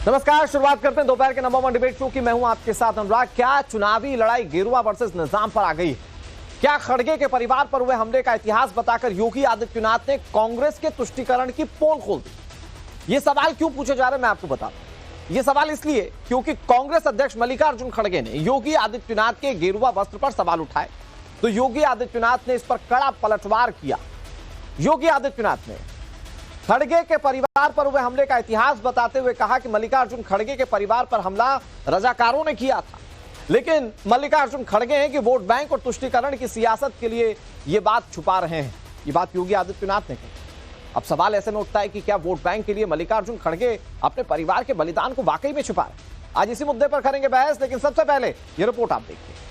नमस्कार, शुरुआत करते हैं दोपहर के नंबर 1 डिबेट शो की। मैं हूं आपके साथ अनुराग। क्या चुनावी लड़ाई गेरुआ वर्सेस निजाम पर आ गई? क्या खड़गे के परिवार पर हुए हमले का इतिहास बताकर योगी आदित्यनाथ ने कांग्रेस के तुष्टीकरण की पोल खोल दी? ये सवाल क्यों पूछे जा रहे हैं मैं आपको बता दूं। ये सवाल इसलिए क्योंकि कांग्रेस अध्यक्ष मल्लिकार्जुन खड़गे ने योगी आदित्यनाथ के गेरुआ वस्त्र पर सवाल उठाए, तो योगी आदित्यनाथ ने इस पर कड़ा पलटवार किया। योगी आदित्यनाथ ने खड़गे के परिवार पर हुए हमले का इतिहास बताते हुए कहा कि मल्लिकार्जुन खड़गे के परिवार पर हमला रजाकारों ने किया था, लेकिन मल्लिकार्जुन खड़गे हैं कि वोट बैंक और तुष्टीकरण की सियासत के लिए ये बात छुपा रहे हैं। ये बात योगी आदित्यनाथ ने कही। अब सवाल ऐसे में उठता है कि क्या वोट बैंक के लिए मल्लिकार्जुन खड़गे अपने परिवार के बलिदान को वाकई में छुपा रहे? आज इसी मुद्दे पर करेंगे बहस, लेकिन सबसे पहले ये रिपोर्ट आप देखिए।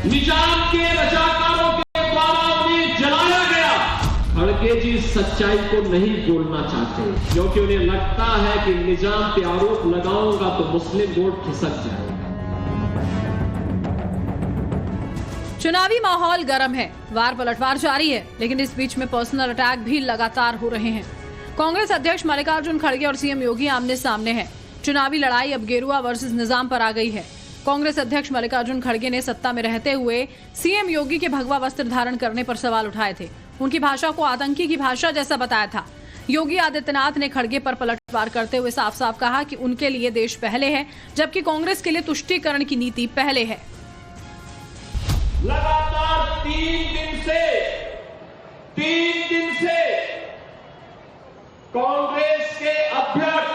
निजाम के रजाकारों के द्वारा उन्हें जलाया गया। खड़गे जी सच्चाई को नहीं बोलना चाहते, क्योंकि उन्हें लगता है कि निजाम पे आरोप लगाऊंगा तो मुस्लिम वोट खिसक जाएगा। चुनावी माहौल गर्म है, वार पलटवार जारी है, लेकिन इस बीच में पर्सनल अटैक भी लगातार हो रहे हैं। कांग्रेस अध्यक्ष मल्लिकार्जुन खड़गे और सीएम योगी आमने सामने हैं। चुनावी लड़ाई अब गेरुआ वर्सेस निजाम पर आ गई है। कांग्रेस अध्यक्ष मल्लिकार्जुन खड़गे ने सत्ता में रहते हुए सीएम योगी के भगवा वस्त्र धारण करने पर सवाल उठाए थे। उनकी भाषा को आतंकी की भाषा जैसा बताया था। योगी आदित्यनाथ ने खड़गे पर पलटवार करते हुए साफ साफ कहा कि उनके लिए देश पहले है, जबकि कांग्रेस के लिए तुष्टीकरण की नीति पहले है। लगातार 3 दिन से कांग्रेस के अध्यक्ष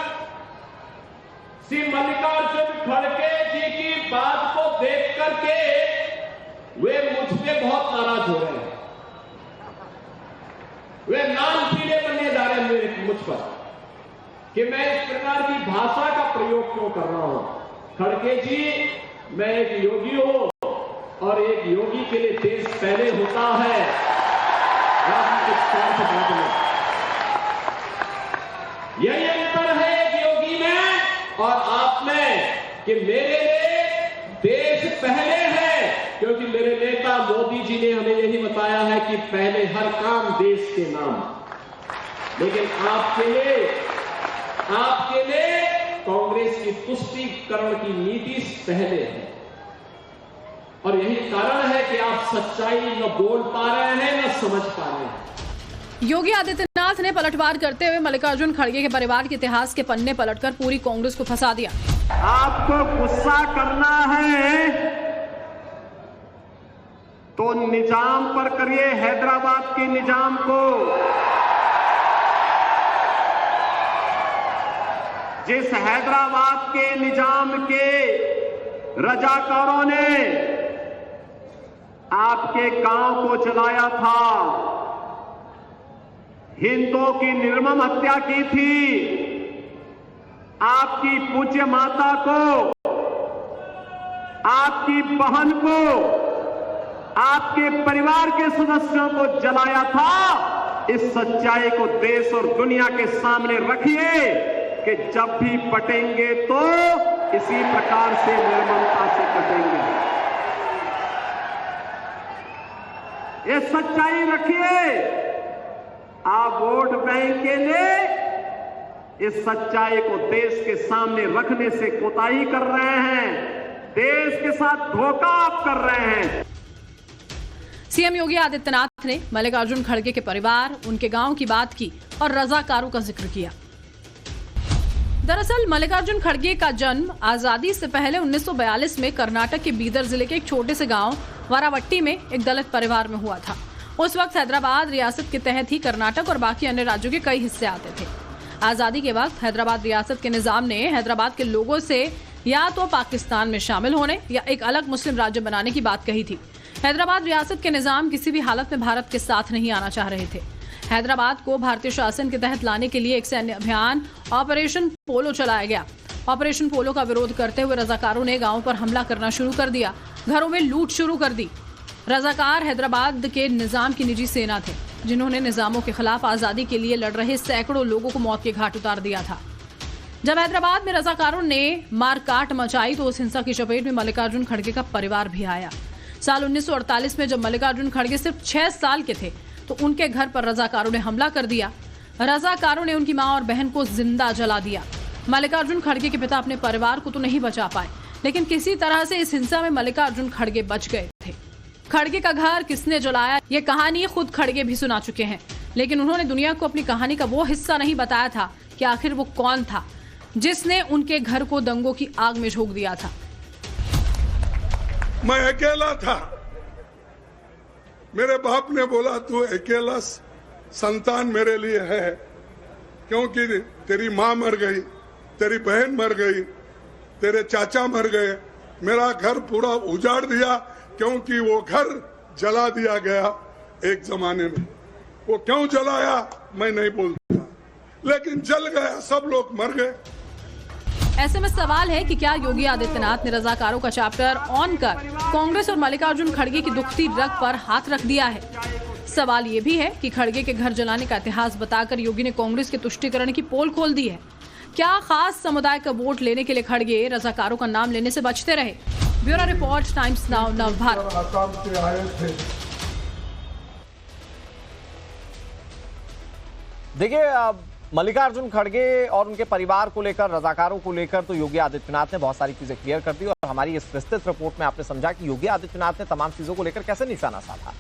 श्री मल्लिकार्जुन खड़गे जी की बात को देख करके वे मुझ पे बहुत नाराज हो रहे हैं। वे नाम पीले बनने जा रहे हैं मुझ पर कि मैं इस प्रकार की भाषा का प्रयोग क्यों कर रहा हूं। खड़गे जी, मैं एक योगी हूं और एक योगी के लिए देश पहले होता है, राजनीतिक स्वार्थ बाद में। यही अंतर है एक योगी में और आप में कि मेरे लिए देश पहले है, क्योंकि मेरे नेता मोदी जी ने हमें यही बताया है कि पहले हर काम देश के नाम। लेकिन आपके लिए कांग्रेस की तुष्टीकरण की नीति पहले है, और यही कारण है कि आप सच्चाई न बोल पा रहे हैं न समझ पा रहे हैं। योगी आदित्यनाथ ने पलटवार करते हुए मल्लिकार्जुन खड़गे के परिवार के इतिहास के पन्ने पलटकर पूरी कांग्रेस को फंसा दिया। आपको गुस्सा करना है तो निजाम पर करिए, हैदराबाद के निजाम को, जिस हैदराबाद के निजाम के रजाकारों ने आपके गांव को जलाया था, हिंदुओं की निर्मम हत्या की थी, आपकी पूज्य माता को, आपकी बहन को, आपके परिवार के सदस्यों को जलाया था। इस सच्चाई को देश और दुनिया के सामने रखिए कि जब भी पटेंगे तो इसी प्रकार से निर्ममता से कटेंगे। ये सच्चाई रखिए। आप वोट बैंक के लिए इस सच्चाई को देश के सामने रखने से कोताही कर रहे हैं, देश के साथ धोखा आप कर रहे हैं। सीएम योगी आदित्यनाथ ने मल्लिकार्जुन खड़गे के परिवार, उनके गांव की बात की और रजाकारों का जिक्र किया। दरअसल मल्लिकार्जुन खड़गे का जन्म आजादी से पहले 1942 में कर्नाटक के बीदर जिले के एक छोटे से गांव वारावट्टी में एक दलित परिवार में हुआ था। उस वक्त हैदराबाद रियासत के तहत ही कर्नाटक और बाकी अन्य राज्यों के कई हिस्से आते थे। आजादी के वक्त हैदराबाद रियासत के निजाम ने हैदराबाद के लोगों से या तो पाकिस्तान में शामिल होने या एक अलग मुस्लिम राज्य बनाने की बात कही थी। हैदराबाद रियासत के निजाम किसी भी हालत में भारत के साथ नहीं आना चाह रहे थे। हैदराबाद को भारतीय शासन के तहत लाने के लिए एक सैन्य अभियान ऑपरेशन पोलो चलाया गया। ऑपरेशन पोलो का विरोध करते हुए रजाकारों ने गांवों पर हमला करना शुरू कर दिया, घरों में लूट शुरू कर दी। रजाकार हैदराबाद के निजाम की निजी सेना थे, जिन्होंने निजामों के खिलाफ आजादी के लिए लड़ रहे सैकड़ों लोगों को मौत के घाट उतार दिया था। जब हैदराबाद में रजाकारों ने मारकाट मचाई तो उस हिंसा की चपेट में मल्लिकार्जुन खड़गे का परिवार भी आया। साल 1948 में जब मल्लिकार्जुन खड़गे सिर्फ 6 साल के थे तो उनके घर पर रजाकारों ने हमला कर दिया। रजाकारों ने उनकी मां और बहन को जिंदा जला दिया। मल्लिकार्जुन खड़गे के पिता अपने परिवार को तो नहीं बचा पाए, लेकिन किसी तरह से इस हिंसा में मल्लिकार्जुन खड़गे बच गए थे। खड़गे का घर किसने जलाया, ये कहानी खुद खड़गे भी सुना चुके हैं, लेकिन उन्होंने दुनिया को अपनी कहानी का वो हिस्सा नहीं बताया था कि आखिर वो कौन था जिसने उनके घर को दंगों की आग में झोंक दिया था। मैं अकेला था। मेरे बाप ने बोला तू अकेला संतान मेरे लिए है, क्योंकि तेरी माँ मर गई, तेरी बहन मर गई, तेरे चाचा मर गए, मेरा घर पूरा उजाड़ दिया, क्योंकि वो घर जला दिया गया एक जमाने में। वो क्यों जलाया मैं नहीं बोलता, लेकिन जल गया, सब लोग मर गए। ऐसे में सवाल है कि क्या योगी आदित्यनाथ ने रजाकारों का चैप्टर ऑन कर कांग्रेस और मल्लिकार्जुन खड़गे की दुखती रग पर हाथ रख दिया है। सवाल ये भी है कि खड़गे के घर जलाने का इतिहास बताकर योगी ने कांग्रेस के तुष्टीकरण की पोल खोल दी है। क्या खास समुदाय का वोट लेने के लिए खड़गे रजाकारों का नाम लेने से बचते रहे? Bureau report, times now, Navbharat. देखिए, मल्लिकार्जुन खड़गे और उनके परिवार को लेकर, रजाकारों को लेकर तो योगी आदित्यनाथ ने बहुत सारी चीजें क्लियर कर दी और हमारी इस विस्तृत रिपोर्ट में आपने समझा कि योगी आदित्यनाथ ने तमाम चीजों को लेकर कैसे निशाना साधा।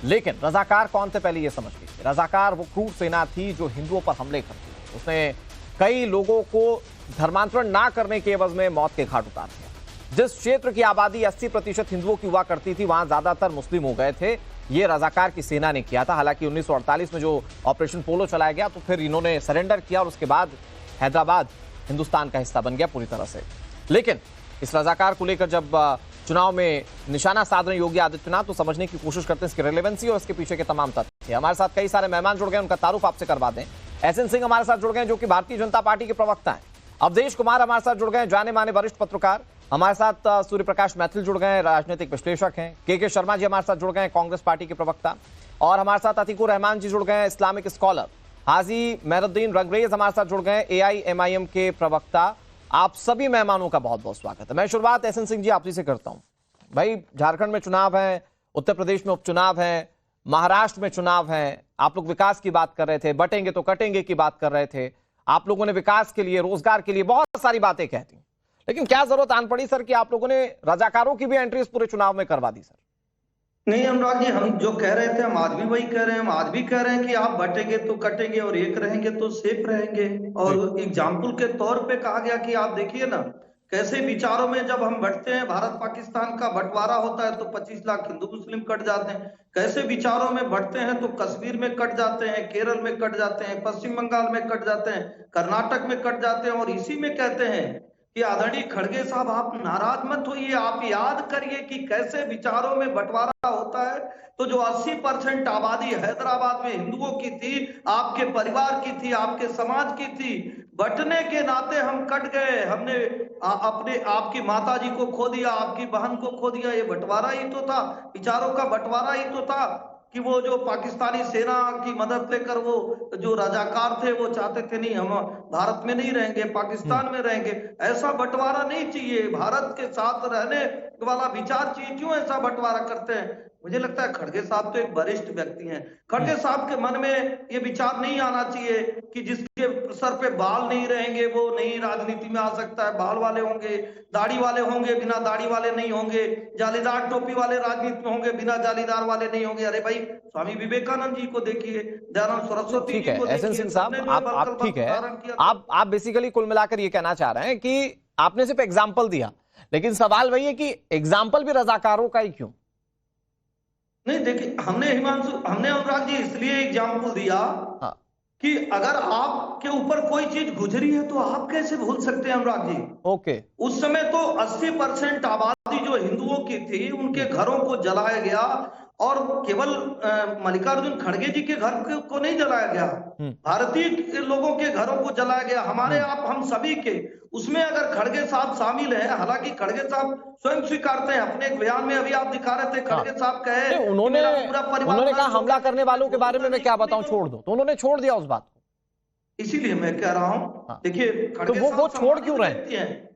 लेकिन रजाकार कौन थे पहले ये समझ लीजिए। रजाकार वो क्रूर सेना थी जो हिंदुओं पर हमले करती थी। उसने कई लोगों को धर्मांतरण ना करने के एवज में मौत के घाट उतार दिया। जिस क्षेत्र की आबादी 80% हिंदुओं की हुआ करती थी, वहां ज्यादातर मुस्लिम हो गए थे। ये रजाकार की सेना ने किया था। हालांकि 1948 में जो ऑपरेशन पोलो चलाया गया तो फिर इन्होंने सरेंडर किया और उसके बाद हैदराबाद हिंदुस्तान का हिस्सा बन गया पूरी तरह से। लेकिन इस रजाकार को लेकर जब चुनाव में निशाना साध रहे योगी आदित्यनाथ तो समझने की कोशिश करते हैं इसकी रेलेवेंसी और इसके पीछे के तमाम तथ्य। हमारे साथ कई सारे मेहमान जुड़ गए, उनका तारुफ आपसे करवा दें। एसएन सिंह हमारे साथ जुड़ गए जो कि भारतीय जनता पार्टी के प्रवक्ता हैं। अवधेश कुमार हमारे साथ जुड़ गए, जाने माने वरिष्ठ पत्रकार। हमारे साथ सूर्य प्रकाश मैथिल जुड़ गए, राजनीतिक विश्लेषक हैं। के शर्मा जी हमारे साथ जुड़ गए, कांग्रेस पार्टी के प्रवक्ता। और हमारे साथ अतीकुर रहमान जी जुड़ गए, इस्लामिक स्कॉलर। हाजी मेहरुद्दीन रंगरेज हमारे साथ जुड़ गए, AIMIM के प्रवक्ता। आप सभी मेहमानों का बहुत बहुत स्वागत है। मैं शुरुआत एसएन सिंह जी आप से करता हूं। भाई, झारखंड में चुनाव है, उत्तर प्रदेश में उपचुनाव है, महाराष्ट्र में चुनाव है। आप लोग विकास की बात कर रहे थे, बटेंगे तो कटेंगे की बात कर रहे थे। आप लोगों ने विकास के लिए, रोजगार के लिए बहुत सारी बातें कहती, लेकिन क्या जरूरत आन पड़ी सर कि आप लोगों ने रजाकारों की भी एंट्री इस पूरे चुनाव में करवा दी? सर नहीं अनुराग जी, हम जो कह रहे थे हम आज भी वही कह रहे हैं। हम आज भी कह रहे हैं कि आप बटेंगे तो कटेंगे और एक रहेंगे तो सेफ रहेंगे। और एग्जाम्पल के तौर पे कहा गया कि आप देखिए ना कैसे विचारों में जब हम बढ़ते हैं, भारत पाकिस्तान का बंटवारा होता है तो 25 लाख हिंदू मुस्लिम कट जाते हैं। कैसे विचारों में बढ़ते हैं तो कश्मीर में कट जाते हैं, केरल में कट जाते हैं, पश्चिम बंगाल में कट जाते हैं, कर्नाटक में कट जाते हैं। और इसी में कहते हैं कि आदरणीय खड़गे साहब आप नाराज मत होइए, आप याद करिए कि कैसे विचारों में बंटवारा होता है। तो जो 80% आबादी हैदराबाद में हिंदुओं की थी, आपके परिवार की थी, आपके समाज की थी, बंटने के नाते हम कट गए। हमने अपने आपकी माता जी को खो दिया, आपकी बहन को खो दिया। ये बंटवारा ही तो था, विचारों का बंटवारा ही तो था कि वो जो पाकिस्तानी सेना की मदद लेकर वो जो रजाकार थे वो चाहते थे नहीं हम भारत में नहीं रहेंगे, पाकिस्तान में रहेंगे। ऐसा बंटवारा नहीं चाहिए, भारत के साथ रहने वाला विचार चाहिए। क्यों ऐसा बंटवारा करते हैं? मुझे लगता है खड़गे साहब तो एक वरिष्ठ व्यक्ति हैं। खड़गे साहब के मन में ये विचार नहीं आना चाहिए कि जिसके सर पे बाल नहीं रहेंगे वो नहीं राजनीति में आ सकता है। बाल वाले होंगे, दाढ़ी वाले होंगे, बिना दाढ़ी वाले नहीं होंगे, जालीदार टोपी वाले राजनीति में होंगे, बिना जालीदार वाले नहीं होंगे। अरे भाई, स्वामी विवेकानंद जी को देखिए, दयानंद सरस्वती जी को देखिए। एसएन सिंह साहब, आप ठीक है, आप बेसिकली कुल मिलाकर ये कहना चाह रहे हैं कि आपने सिर्फ एग्जाम्पल दिया, लेकिन सवाल वही है कि एग्जाम्पल भी रजाकारों का ही क्यों? नहीं देखिए, हमने अनुराग जी इसलिए एग्जाम्पल दिया कि अगर आपके ऊपर कोई चीज गुजरी है तो आप कैसे भूल सकते हैं अनुराग जी। ओके। उस समय तो 80% आबादी जो हिंदुओं की थी उनके घरों को जलाया गया और केवल मल्लिकार्जुन खड़गे जी के घर को नहीं जलाया गया, भारतीय लोगों के घरों को जलाया गया, हमारे आप हम सभी के। उसमें अगर खड़गे साहब शामिल हैं, हालांकि खड़गे साहब स्वयं स्वीकारते हैं अपने एक बयान में, अभी आप दिखा रहे थे, खड़गे साहब कहे उन्होंने कहा हमला करने वालों के बारे में मैं क्या बताऊं, छोड़ दो, तो उन्होंने छोड़ दिया उस बात को। इसीलिए मैं कह रहा हूँ, हाँ। देखिए तो खड़गे वो साहब छोड़ क्यों रहे हैं? व्यक्ति हैं।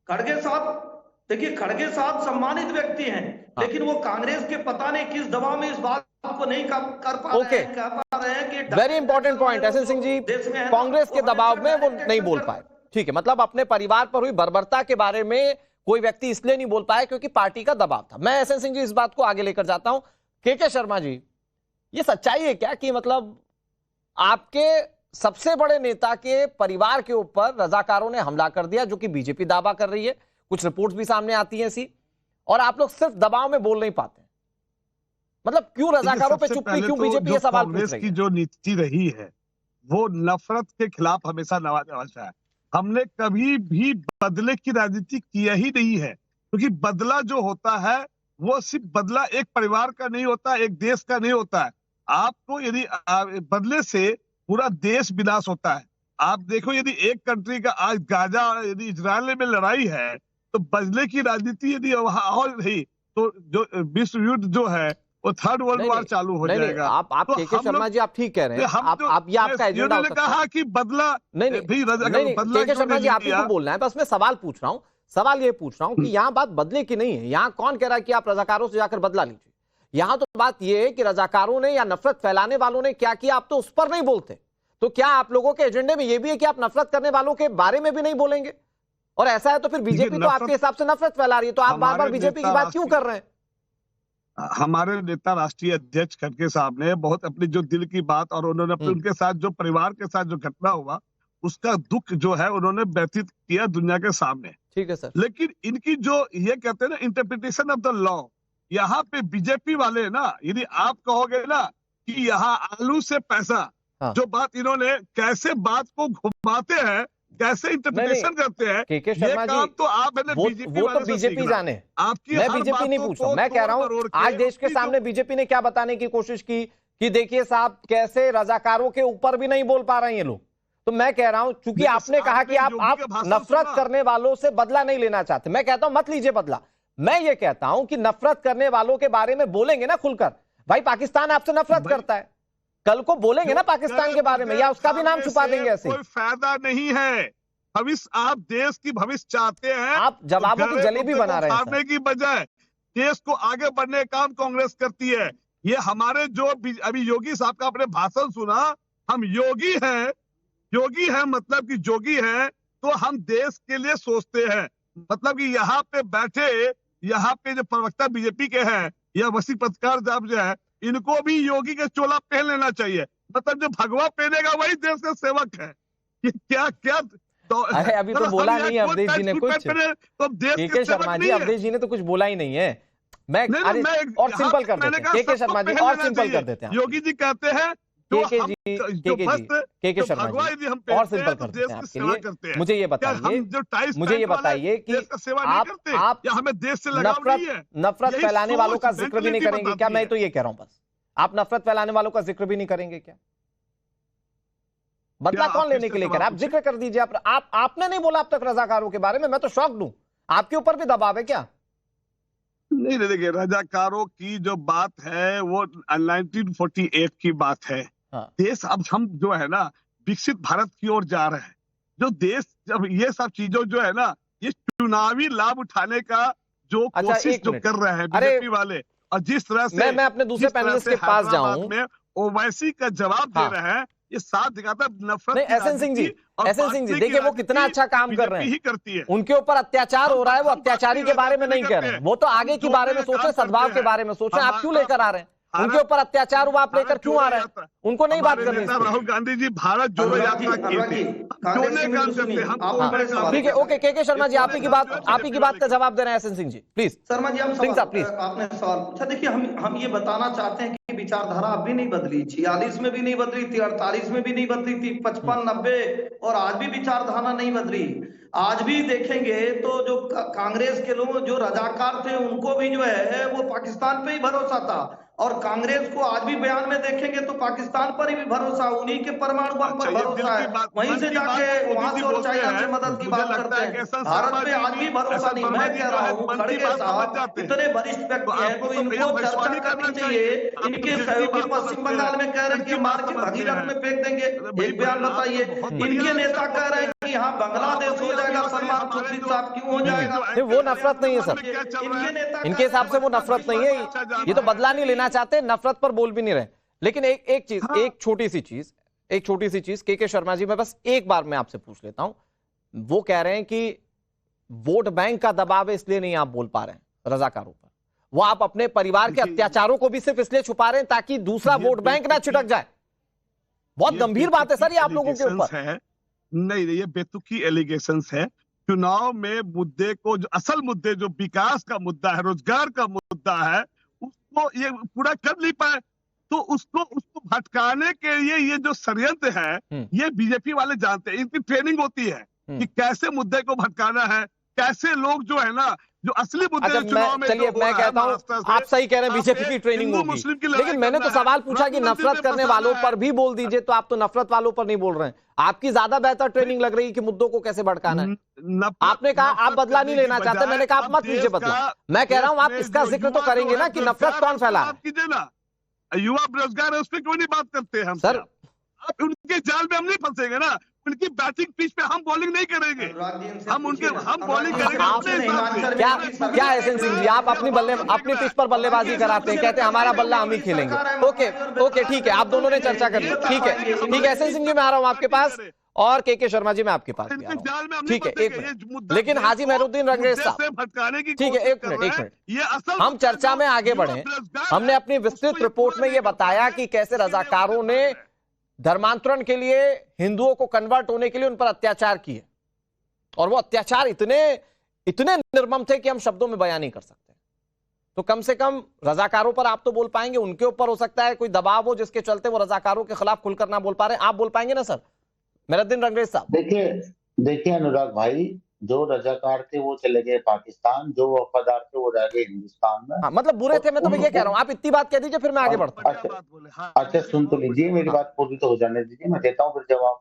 खड़गे साहब, देखिए खड़गे साहब सम्मानित व्यक्ति हैं, हाँ। लेकिन वो कांग्रेस के पता नहीं किस दबाव में इस बात को नहीं कर पा ओके। रहे हैं, कह पा रहे हैं कि very important point SN Singh ji, देश में है ना, कांग्रेस के वो दबाव में वो हमेशा नहीं बोल पाए। ठीक है, मतलब अपने परिवार पर हुई बर्बरता के बारे में कोई व्यक्ति इसलिए नहीं बोल पाया क्योंकि पार्टी का दबाव था। मैं एसएन सिंह जी इस बात को आगे लेकर जाता हूं। के शर्मा जी, ये सच्चाई है क्या कि मतलब आपके सबसे बड़े नेता के परिवार के ऊपर रजाकारों ने हमला कर दिया, जो कि बीजेपी दावा कर रही है, कुछ रिपोर्ट्स भी सामने आती हैं ऐसी, और आप लोग सिर्फ दबाव में बोल नहीं पाते? मतलब क्यों रजाकारों पे चुप नहीं, क्यों बीजेपी ये सवाल पूछ रही है? कांग्रेस की जो नीति रही है वो नफरत के खिलाफ हमेशा नवाजा है। हमने कभी भी बदले की राजनीति किया ही नहीं है, क्योंकि बदला जो होता है वो सिर्फ बदला एक परिवार का नहीं होता, एक देश का नहीं होता है। आपको यदि बदले से पूरा देश विनाश होता है। आप देखो, यदि एक कंट्री का आज गाजा, यदि इजराइल में लड़ाई है तो बदले की राजनीति यदि वहां और रही तो जो विश्व युद्ध जो है वो थर्ड वर्ल्ड वॉर चालू हो जाएगा। आप तो के शर्मा जी, आप ठीक कह रहे हैं, आप ये आपका एजेंडा हो सकता है। कहा कि बदला नहीं, के शर्मा जी आप ही को बोलना है, बस मैं सवाल पूछ रहा हूं। सवाल ये पूछ रहा हूं कि यहाँ बात बदले की नहीं है। यहाँ कौन कह रहा है कि आप रजाकारों से जाकर बदला लीजिए? यहाँ तो बात यह है कि रजाकारों ने या नफरत फैलाने वालों ने क्या किया, आप तो उस पर नहीं बोलते। तो क्या आप लोगों के एजेंडे में यह भी है कि आप नफरत करने वालों के बारे में भी नहीं बोलेंगे? और ऐसा है तो फिर बीजेपी तो आपके हिसाब से नफरत फैला रही है, तो आप बार बार बीजेपी की बात क्यों कर रहे हैं? हमारे नेता राष्ट्रीय अध्यक्ष खड़गे साहब ने बहुत अपनी जो दिल की बात, और उन्होंने अपने उनके साथ जो परिवार के साथ जो घटना हुआ उसका दुख जो है उन्होंने व्यतीत किया दुनिया के सामने। ठीक है सर। लेकिन इनकी जो ये कहते हैं ना इंटरप्रिटेशन ऑफ द लॉ, यहाँ पे बीजेपी वाले ना, यदि आप कहोगे ना कि यहाँ आलू से पैसा, हाँ। जो बात इन्होंने कैसे बात को घुमाते हैं, कैसे इंटरप्रिटेशन करते हैं, ये काम तो आप है ना बीजेपी वो तो बीजेपी जाने, आपकी मैं बीजेपी नहीं पूछ रहा। मैं कह रहा हूं आज देश के सामने बीजेपी ने क्या बताने की कोशिश की कि देखिए साहब कैसे रजाकारों के ऊपर भी नहीं बोल पा रहे हैं ये लोग। तो मैं कह रहा हूं, चूंकि आपने कहा कि आप नफरत करने वालों से बदला नहीं लेना चाहते, मैं कहता हूं मत लीजिए बदला। मैं ये कहता हूं कि नफरत करने वालों के बारे में बोलेंगे ना खुलकर, भाई पाकिस्तान आपसे नफरत करता है, कल को बोलेंगे ना पाकिस्तान के बारे में, या उसका भी नाम छुपा देंगे ऐसे। कोई फायदा नहीं है। भविष्य, आप देश की भविष्य चाहते हैं, आप जवाबों की जलेबी बना रहे हैं की बजाय देश को आगे बढ़ने का काम कांग्रेस करती है। ये हमारे जो अभी योगी साहब का आपने भाषण सुना, हम योगी हैं, योगी हैं मतलब कि जोगी हैं, तो हम देश के लिए सोचते हैं। मतलब कि यहाँ पे बैठे, यहाँ पे जो प्रवक्ता बीजेपी के हैं या वसी पत्रकार साहब जो है, इनको भी योगी का चोला पहन लेना चाहिए। मतलब जो भगवा पहनेगा वही देश का सेवक है। ये क्या क्या तो, अरे अभी तो बोला नहीं है अवधेश जी ने कुछ। तो देश के शर्मा जी, अवधेश जी ने तो कुछ बोला ही नहीं है। मैं और सिंपल कर देते हैं, के शर्मा जी और सिंपल कर देते हैं। योगी जी कहते हैं के शर्मा जी और सिंपल कर देते हैं आपके लिए। मुझे ये बताइए कि आप हमें देश से लगाव नहीं है, नफरत फैलाने वालों का जिक्र भी नहीं करेंगे क्या? मैं तो ये कह रहा हूं बस, आप नफरत फैलाने वालों का जिक्र भी नहीं करेंगे क्या? बदला कौन लेने के लिए कर? आप जिक्र कर दीजिए। आपने नहीं बोला अब तक रजाकारों के बारे में, मैं तो शॉक्ड हूं। आपके ऊपर भी दबाव है क्या? नहीं देखिए, रजाकारों की जो बात है वो 1948 की बात है। हाँ। देश अब हम जो है ना विकसित भारत की ओर जा रहे हैं। जो देश जब ये सब चीजों जो है ना, ये चुनावी लाभ उठाने का जो कोशिश जो कर रहे हैं बीजेपी वाले, और जिस तरह से मैं अपने दूसरे पैनलिस्ट के पास जाऊं, ओवैसी का जवाब दे रहे हैं, ये साथ दिखाता है नफरत। एसएन सिंह जी देखिए वो कितना अच्छा काम कर रहे हैं, करती है। उनके ऊपर अत्याचार हो रहा है, वो अत्याचारी के बारे में नहीं कह रहे हैं, वो तो आगे के बारे में सोचे, सद्भाव के बारे में सोचे। आप क्यों लेकर आ रहे हैं? उनके ऊपर अत्याचार हुआ, आप लेकर क्यों आ रहे हैं? उनको नहीं बात करनी। राहुल गांधी जी भारत जोड़ो यात्रा की थी, ठीक है, ओके। के शर्मा जी आप ही की बात का जवाब दे रहे हैं SN Singh ji, please. Sharma ji please आपने सवाल पूछा। देखिए हम ये बताना चाहते हैं कि विचारधारा अब भी नहीं बदली, 46 में भी नहीं बदली थी, 48 में भी नहीं बदली थी, 55, 90 और आज भी विचारधारा नहीं बदली। आज भी देखेंगे तो जो कांग्रेस के लोग जो रजाकार थे उनको भी जो है वो पाकिस्तान पे ही भरोसा था, और कांग्रेस को आज भी बयान में देखेंगे तो पाकिस्तान पर ही भी भरोसा, उन्हीं के परमाणु बम पर भरोसा है, वहीं से जाके वहां से और चाइना से मदद की बात करते हैं। भारत पे आज भी भरोसा नहीं। मैं कह रहा हूँ खड़गे साहब इतने वरिष्ठ व्यक्ति हैं तो इनको चर्चा करनी चाहिए। इनके सहयोगी पश्चिम बंगाल में कह रहे हैं कि मार के भगीरथ में फेंक देंगे, एक बयान बताइए। इनके नेता कह रहे हैं कि यहाँ बांग्लादेश हो जाएगा, सलमान खुर्शीद साहब क्यों हो जाएगा? वो नफरत नहीं है सर, इनके नेता इनके हिसाब से वो नफरत नहीं है, ये तो बदला नहीं लेना चाहते, नफरत पर बोल भी नहीं रहे। लेकिन एक चीज, एक छोटी सी चीज के शर्मा जी, मैं बस एक बार मैं आपसे पूछ लेता हूं। वो कह रहे हैं कि वोट बैंक का दबाव है इसलिए नहीं आप बोल पा रहे हैं रजाकारों पर, वो आप अपने परिवार के अत्याचारों को भी सिर्फ इसलिए छुपा रहे हैं ताकि दूसरा वोट बैंक ना छिटक जाए। बहुत गंभीर बात है सर ये आप लोगों के ऊपर। नहीं, ये बेतुकी एलिगेशंस है। चुनाव में मुद्दे को, जो असल मुद्दे, जो विकास का मुद्दा है, रोजगार का मुद्दा है, उसको ये पूरा कर नहीं पाए, तो उसको भटकाने के लिए ये जो षड्यंत्र है, ये बीजेपी वाले जानते हैं। इनकी ट्रेनिंग होती है कि कैसे मुद्दे को भटकाना है, कैसे लोग जो है ना, जो असली मुद्दे चुनाव में, चलिए मैं कहता हूं आप सही कह रहे हैं, बीजेपी की ट्रेनिंग होगी, लेकिन मैंने तो सवाल पूछा कि नफरत करने वालों पर भी बोल दीजिए, तो आप तो नफरत वालों पर नहीं बोल रहे हैं। आपकी ज्यादा बेहतर ट्रेनिंग लग रही है कि मुद्दों को कैसे भड़काना है। आपने कहा आप बदला नहीं लेना चाहते, मैंने कहा आप मत लीजिए बदला। मैं कह रहा हूं आप इसका जिक्र तो करेंगे ना कि नफरत कौन फैला है। युवा बेरोजगार है, उस पर क्यों नहीं बात करते हम सर? आप उनके जाल में हम नहीं फंसेंगे ना, उनकी बैटिंग पिच पे हम बॉलिंग नहीं करेंगे, हम बॉलिंग करेंगे। क्या एसएन सिंह जी, आप अपनी पिच पर बल्लेबाजी कराते हैं, कहते हैं हमारा बल्ला हम ही खेलेंगे। ओके ठीक है, आप दोनों ने चर्चा कर ली, ठीक है एसएन सिंह जी मैं आ रहा हूं आपके पास, और के शर्मा जी मैं आपके पास भी आ रहा हूं। ठीक है, एक मिनट, लेकिन हाजी मेहरुद्दीन रंगरेज साहब, ठीक है एक मिनट, हम चर्चा में आगे बढ़े। हमने अपनी विस्तृत रिपोर्ट में यह बताया कि कैसे रजाकारों ने धर्मांतरण के लिए, हिंदुओं को कन्वर्ट होने के लिए उन पर अत्याचार किए, और वो अत्याचार इतने निर्मम थे कि हम शब्दों में बयान नहीं कर सकते। तो कम से कम रजाकारों पर आप तो बोल पाएंगे, उनके ऊपर हो सकता है कोई दबाव हो जिसके चलते वो रजाकारों के खिलाफ खुलकर ना बोल पा रहे हैं। आप बोल पाएंगे ना सर मेहरुद्दीन रंगरेज साहब? देखिए अनुराग भाई, जो रजाकार थे वो चले गए पाकिस्तान, जो वफादार थे वो रह गए हिंदुस्तान में। हाँ, मतलब बुरे थे, मैं तो ये कह रहा हूँ। आप इतनी बात कह दीजिए फिर मैं आगे बढ़ता हूँ। अच्छा सुन तो लीजिए, मेरी बात पूरी तो हो जाने दीजिए, मैं देता हूँ फिर जवाब।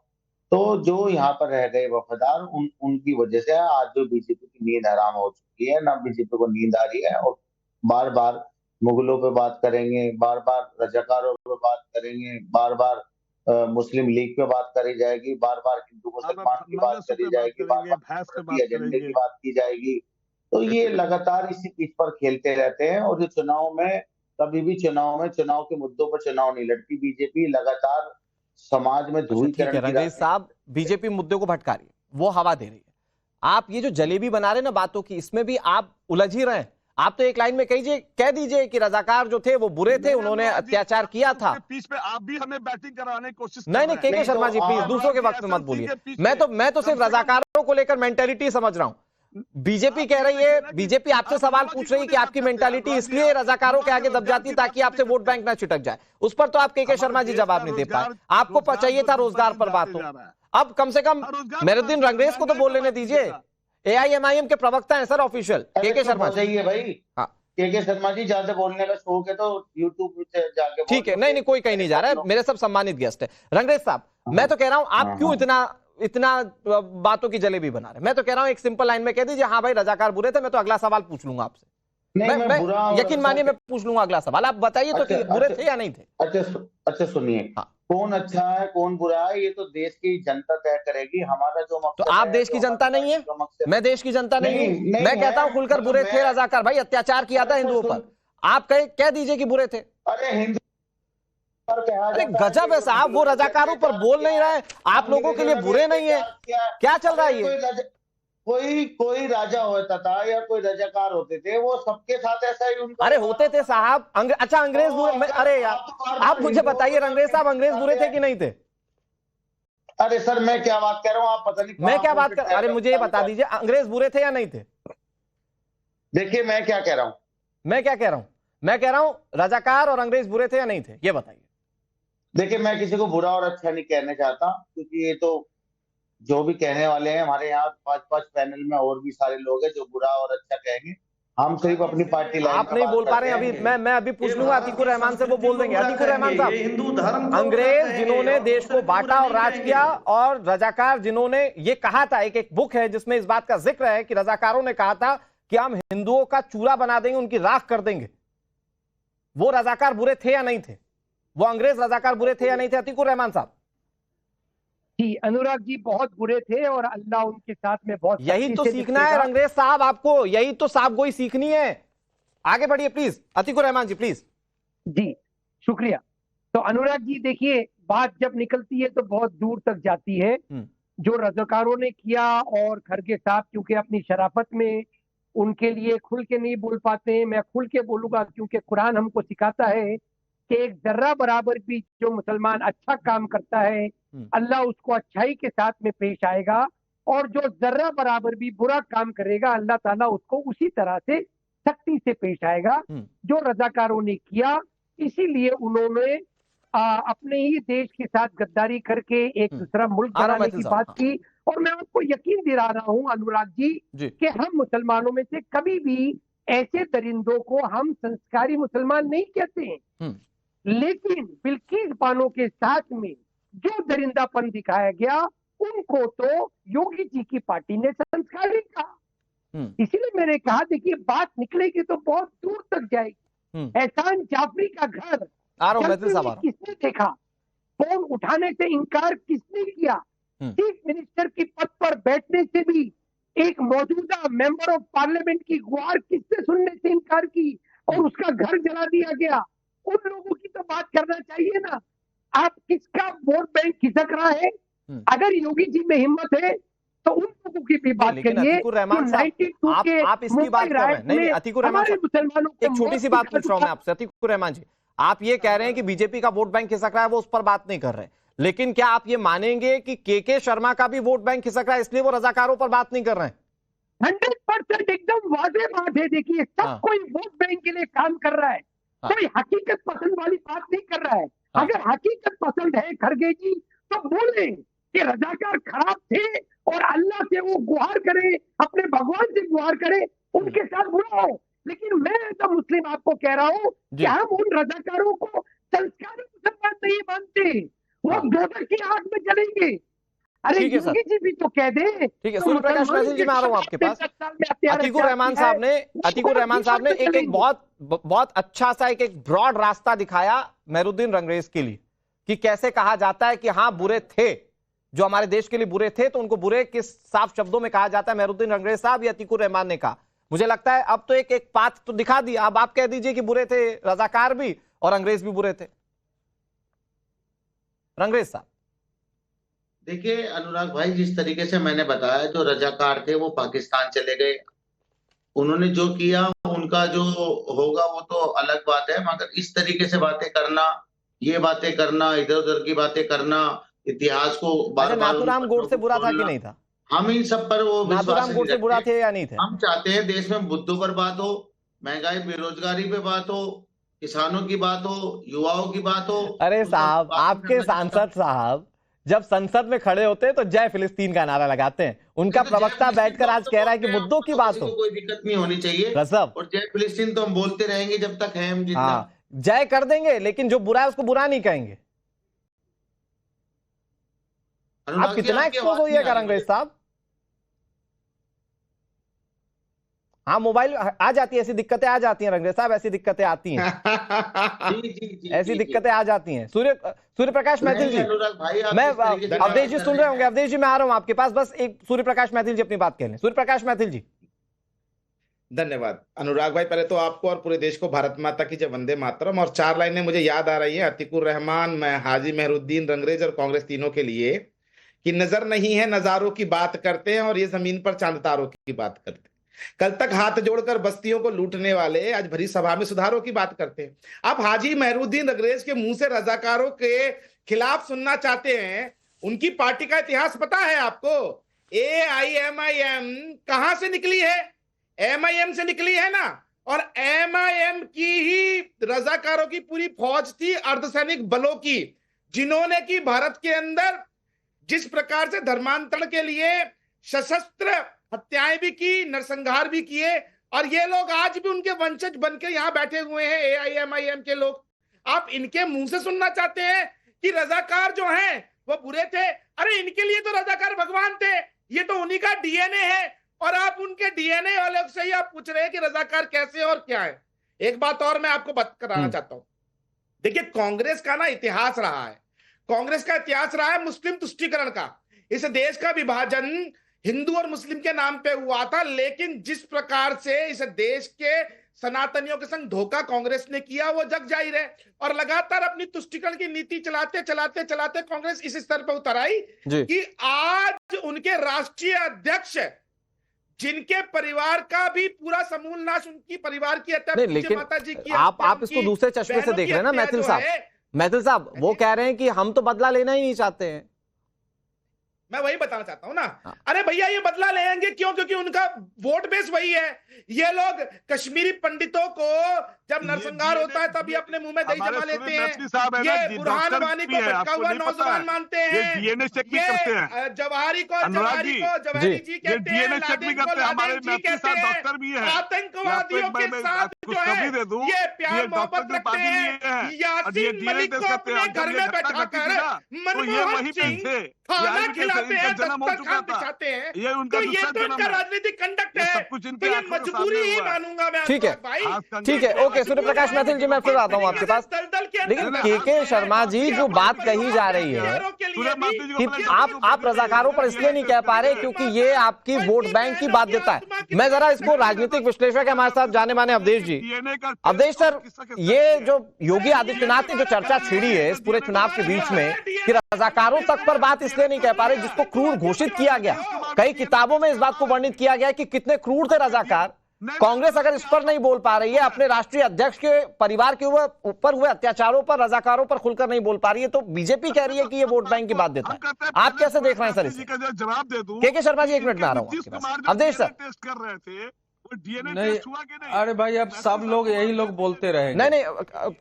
तो जो यहाँ पर रह गए वफादार, उनकी वजह से आज जो बीजेपी की नींद हराम हो चुकी है ना, बीजेपी को नींद आ रही है, और बार बार मुगलों पे बात करेंगे, बार बार रजाकारों पे बात करेंगे, बार बार मुस्लिम लीग पे बात करी जाएगी, बार बार हिंदू मुसलमान की बात करी जाएगी, बार बार एजेंडे की बात की जाएगी। तो ये लगातार इसी पिच पर खेलते रहते हैं, और जो चुनाव में, कभी भी चुनाव के मुद्दों पर चुनाव नहीं लड़ती बीजेपी। लगातार समाज में ध्रुवीकरण। रंगरेज साहब, बीजेपी मुद्दे को भटका रही है, वो हवा दे रही है। आप ये जो जलेबी बना रहे ना बातों की, इसमें भी आप उलझ ही रहे हैं। आप तो एक लाइन में कह दीजिए कि रजाकार जो थे वो बुरे थे, उन्होंने अत्याचार किया था। पीच पे आप भी हमें बैटिंग कराने की कोशिश नहीं के शर्मा जी प्लीज दूसरों के वक्त में मत बोलिए। मैं तो सिर्फ रजाकारों को लेकर मेंटालिटी समझ रहा हूं। बीजेपी कह रही है, बीजेपी आपसे सवाल पूछ रही है कि आपकी मेंटालिटी इसलिए रजाकारों के आगे दब जाती ताकि आपसे वोट बैंक ना छिटक जाए। उस पर तो आप के शर्मा जी जवाब नहीं दे पाए। आपको चाहिए था रोजगार पर बात हो। अब कम से कम मेहरुद्दीन रंगरेज को तो बोल लेने दीजिए। AIMIM के प्रवक्ता हैं सर ऑफिशियल के शर्मा जी। सही है भाई, हाँ के शर्मा जी, ज्यादा बोलने का शौक है तो यूट्यूब पे जाके ठीक है। नहीं कोई कहीं नहीं जा रहा है, मेरे सब सम्मानित गेस्ट है। रंगरेज साहब, मैं तो कह रहा हूं आप क्यों इतना बातों की जलेबी बना रहे। मैं तो कह रहा हूं एक सिंपल लाइन में कह दीजिए, हाँ भाई रजाकार बुरे थे, मैं तो अगला सवाल पूछ लूंगा आपसे। मैं यकीन मानिए मैं पूछ लूंगा अगला सवाल, आप बताइए तो कि बुरे थे या नहीं थे। अच्छा सुनिए, कौन अच्छा है कौन बुरा है ये तो देश की जनता तय करेगी। हमारा जो मकसद तो आप देश की जनता नहीं है, मैं देश की जनता नहीं हूं। मैं कहता हूं खुलकर बुरे थे रजाकार, भाई अत्याचार किया था हिंदुओं पर। आप कह दीजिए कि बुरे थे। अरे गजब है साहब, वो रजाकारों पर बोल नहीं रहे, आप लोगों के लिए बुरे नहीं है। क्या चल रहा है ये? कोई राजा होता था या कोई रजाकार होते थे, वो सबके साथ ऐसा ही उनका। अरे होते थे साहब। अच्छा अंग्रेज बुरे? अरे यार आप मुझे बताइए रंगरेज साहब, अंग्रेज बुरे थे कि नहीं थे? अरे सर मैं क्या बात कर रहा हूँ, आप पता नहीं मैं क्या बात कर। अरे मुझे ये बता दीजिए अंग्रेज बुरे थे या नहीं थे? देखिए मैं क्या कह रहा हूँ, मैं कह रहा हूँ रजाकार और अंग्रेज बुरे थे या नहीं थे, ये बताइए। देखिए मैं किसी को बुरा और अच्छा नहीं कहना चाहता, क्योंकि ये तो जो भी कहने वाले हैं, हमारे यहाँ 5 पैनल में और भी सारे लोग हैं जो बुरा और अच्छा कहेंगे। हम सिर्फ अपनी पार्टी लाइन आप नहीं बोल पा रहे हैं अभी। मैं अभी पूछ लूंगा अतीकुर रहमान से, वो बोल देंगे। अतीकुर रहमान साहब, हिंदू धर्म अंग्रेज जिन्होंने देश को बांटा और राज किया, और रजाकार जिन्होंने ये कहा था, एक बुक है जिसमें इस बात का जिक्र है कि रजाकारों ने कहा था कि हम हिंदुओं का चूरा बना देंगे, उनकी राख कर देंगे। वो रजाकार बुरे थे या नहीं थे? वो अंग्रेज रजाकार बुरे थे या नहीं थे अतीकुर रहमान साहब? जी अनुराग जी बहुत बुरे थे और अल्लाह उनके साथ में बहुत यही तो सीखना है अंग्रेज साहब आपको, यही तो साहब गोई सीखनी है। आगे बढ़िए प्लीज अतीकुर रहमान जी, प्लीज। जी शुक्रिया। तो अनुराग जी देखिए, बात जब निकलती है तो बहुत दूर तक जाती है। जो रजाकारों ने किया, और खड़गे साहब क्योंकि अपनी शराफत में उनके लिए खुल के नहीं बोल पाते हैं, मैं खुल के बोलूंगा क्योंकि कुरान हमको सिखाता है कि एक जर्रा बराबर भी जो मुसलमान अच्छा काम करता है अल्लाह उसको अच्छाई के साथ में पेश आएगा, और जो जर्रा बराबर भी बुरा काम करेगा अल्लाह ताला उसको उसी तरह से सख्ती से पेश आएगा। जो रजाकारों ने किया, इसीलिए उन्होंने अपने ही देश के साथ गद्दारी करके एक दूसरा मुल्क बनाने की बात की। और मैं आपको यकीन दिला रहा हूं अनुराग जी कि हम मुसलमानों में से कभी भी ऐसे दरिंदों को हम संस्कारी मुसलमान नहीं कहते हैं, लेकिन बिल्किस बानो के साथ में जो दरिंदापन दिखाया गया उनको तो योगी जी की पार्टी ने संस्कारी कहा। इसीलिए मैंने कहा देखिए बात निकलेगी तो बहुत दूर तक जाएगी। एहसान जाफरी का घर किसने देखा? फोन उठाने से इनकार किसने किया? चीफ मिनिस्टर की पद पर बैठने से भी एक मौजूदा मेंबर ऑफ पार्लियामेंट की गुहार किसने सुनने से इनकार की और उसका घर जला दिया गया? उन लोगों की तो बात करना चाहिए ना। आप किसका वोट बैंक खिसक रहा है? अगर योगी जी में हिम्मत है तो उन लोगों की भी बात करिए। आप इसकी बात कर रहे हैं? नहीं अतीकुर रहमान साहब, एक छोटी सी बात पूछ रहा हूं मैं आपसे। अतीकुर रहमान जी, आप ये कह रहे हैं कि बीजेपी का वोट बैंक खिसक रहा है, वो उस पर बात नहीं कर रहे, लेकिन क्या आप ये मानेंगे कि के शर्मा का भी वोट बैंक खिसक रहा है, इसलिए वो रजाकारों पर बात नहीं कर रहे हैं? 100% एकदम वाज़ेह बात है। देखिए सब कोई वोट बैंक के लिए काम कर रहा है, कोई हकीकत पसंद वाली बात नहीं कर रहा है। अगर हकीकत पसंद है खड़गे जी तो बोले कि रजाकार खराब थे और अल्लाह से वो गुहार करे, अपने भगवान से गुहार करे, उनके साथ बुरा हो। लेकिन मैं तो मुस्लिम आपको कह रहा हूँ कि हम उन रजाकारों को संस्कारी मुसलमान नहीं मानते, वो दोजख की आग में जलेंगे। अरे योगी जी भी तो कह दे। ठीक है, सूर्य प्रकाश मैथिल जी, मैं आ रहा हूं आपके पास। अतीकुर रहमान साहब ने एक बहुत अच्छा सा एक ब्रॉड रास्ता दिखाया मेहरुद्दीन रंगरेज के लिए, कि कैसे कहा जाता है कि हाँ बुरे थे, जो हमारे देश के लिए बुरे थे, तो उनको बुरे किस साफ शब्दों में कहा जाता है। मेहरुद्दीन रंगरेज साहब या अतीकुर रहमान ने कहा, मुझे लगता है अब तो एक पाथ तो दिखा दिया। अब आप कह दीजिए कि बुरे थे रजाकार भी और अंग्रेज भी बुरे थे। रंगरेज साहब देखिए अनुराग भाई, जिस तरीके से मैंने बताया, जो रजाकार थे वो पाकिस्तान चले गए, उन्होंने जो किया उनका जो होगा वो तो अलग बात है, मगर इस तरीके से बातें करना, ये बातें करना, इधर उधर की बातें करना, इतिहास को बार-बार नाथूराम गोडसे बुरा था कि नहीं था? हम इन सब पर वो नाथूराम गोडसे बुरा थे या नहीं थे? हम चाहते हैं देश में मुद्दों पर बात हो, महंगाई बेरोजगारी पे बात हो, किसानों की बात हो, युवाओं की बात हो। अरे साहब, आपके सांसद साहब जब संसद में खड़े होते हैं तो जय फिलिस्तीन का नारा लगाते हैं। उनका प्रवक्ता बैठकर आज कह रहा है कि मुद्दों की बात हो, कोई दिक्कत नहीं होनी चाहिए। और जय फिलिस्तीन तो हम बोलते रहेंगे जब तक है हम जिंदा। जय कर देंगे, लेकिन जो बुरा है उसको बुरा नहीं कहेंगे। आप कितना एक्सपोज होइएगा रंगरेज साहब? हाँ, मोबाइल आ जाती है, ऐसी दिक्कतें आ जाती हैं रंगरेज साहब, ऐसी दिक्कतें आती हैं। ऐसी दिक्कतें आ जाती हैं। सूर्य प्रकाश मैथिल जी, मैं अवधेश जी सुन रहे होंगे। अवधेश जी मैं आ रहा हूं आपके पास, बस एक सूर्य प्रकाश मैथिल जी अपनी बात कह लें। सूर्य प्रकाश मैथिल जी। धन्यवाद अनुराग भाई, पहले तो आपको और पूरे देश को भारत माता की जय, वंदे मातरम। और 4 लाइनें मुझे याद आ रही है अतीकुर रहमान, मैं हाजी मेहरुद्दीन रंगरेज और कांग्रेस तीनों के लिए, कि नजर नहीं है नजारों की बात करते हैं और ये जमीन पर चांद तारों की बात करते हैं। कल तक हाथ जोड़कर बस्तियों को लूटने वाले आज भरी सभा में सुधारों की बात करते हैं। आप हाजी मेहरुद्दीन रंगरेज के मुंह से रजाकारों के खिलाफ सुनना चाहते हैं। उनकी पार्टी का इतिहास पता है आपको? AIMIM कहां से निकली है? MIM से निकली है ना। और MIM की ही रजाकारों की पूरी फौज थी, अर्धसैनिक बलों की, जिन्होंने की भारत के अंदर जिस प्रकार से धर्मांतरण के लिए सशस्त्र हत्याएं भी की, नरसंहार भी किए, और ये लोग आज भी उनके वंशज बनकर यहां बैठे हुए हैं, AIMIM के लोग। आप इनके मुंह से सुनना चाहते हैं कि रजाकार जो हैं वो बुरे थे? अरे इनके लिए तो रजाकार भगवान थे, ये तो उन्हीं का DNA है, और आप उनके DNA वाले से ही आप पूछ रहे हैं कि रजाकार कैसे और क्या है। एक बात और मैं आपको बात कराना चाहता हूं, देखिए कांग्रेस का ना इतिहास रहा है, कांग्रेस का इतिहास रहा है मुस्लिम तुष्टीकरण का। इस देश का विभाजन हिंदू और मुस्लिम के नाम पे हुआ था, लेकिन जिस प्रकार से इस देश के सनातनियों के संग धोखा कांग्रेस ने किया वो जग जाहिर है, और लगातार अपनी तुष्टीकरण की नीति चलाते चलाते चलाते कांग्रेस इस स्तर पर उतर आई कि आज उनके राष्ट्रीय अध्यक्ष, जिनके परिवार का भी पूरा समूल नाश, उनकी परिवार की हत्या, लेकिन माता जी की, आप इसको दूसरे चश्मे से देख रहे हैं ना मैथिल साहब, वो कह रहे हैं कि हम तो बदला लेना ही नहीं चाहते हैं। मैं वही बताना चाहता हूं ना, अरे भैया ये बदला लेंगे क्यों? क्योंकि उनका वोट बेस वही है। ये लोग कश्मीरी पंडितों को जब नरसंहार होता है तब ये अपने मुंह में दही जमा लेते हैं, ये बुरहान वानी को भटका हुआ नौजवान मानते हैं, ये जवाहरी को जवाहरी जी कहते हैं, लादेन को लादेन जी कहते हैं, आतंकवादियों के साथ जो है ये प्यार मोहब्बत रखते हैं। यासीन मलिक को अपने घर में बैठाकर मनमोहन सिंह खाना खिलाते हैं, दस्तरखान बिछाते हैं, तो ये तो इनका राजनीतिक कंडक्ट है, तो ये मजबूरी ही मानूंगा मैं। ठीक है, ठीक है, ओके सूर्य प्रकाश मैथिल जी, मैं फिर आता हूं आपके पास। लेकिन के शर्मा जी, जो बात कही जा रही है कि आप रजाकारों पर इसलिए नहीं कह पा रहे क्योंकि ये आपकी वोट बैंक की बाध्यता है। मैं जरा इसको राजनीतिक विश्लेषक है हमारे साथ जाने माने अवधेश जी। अवधेश सर, ये जो योगी आदित्यनाथ ने जो चर्चा छिड़ी है इस पूरे चुनाव के बीच में कि रजाकारों तक पर बात इसलिए नहीं कह पा रहे, जिसको क्रूर घोषित किया गया, कई किताबों में इस बात को वर्णित किया गया कि कितने क्रूर थे रजाकार। कांग्रेस अगर इस पर नहीं बोल पा रही है, अपने राष्ट्रीय अध्यक्ष के परिवार के ऊपर हुए अत्याचारों पर, रजाकारों पर खुलकर नहीं बोल पा रही है, तो बीजेपी कह रही है कि ये वोट बैंक की बाध्यता है। आप कैसे देख रहे हैं सर इसे? जवाब दे दूं के शर्मा जी, एक मिनट में आ रहा हूं आपके पास। अवधेश सर, टेस्ट कर रहे थे, वो DNA नहीं, टेस्ट हुआ कि नहीं? अरे भाई अब सब लोग यही लोग बोलते रहेंगे। नहीं,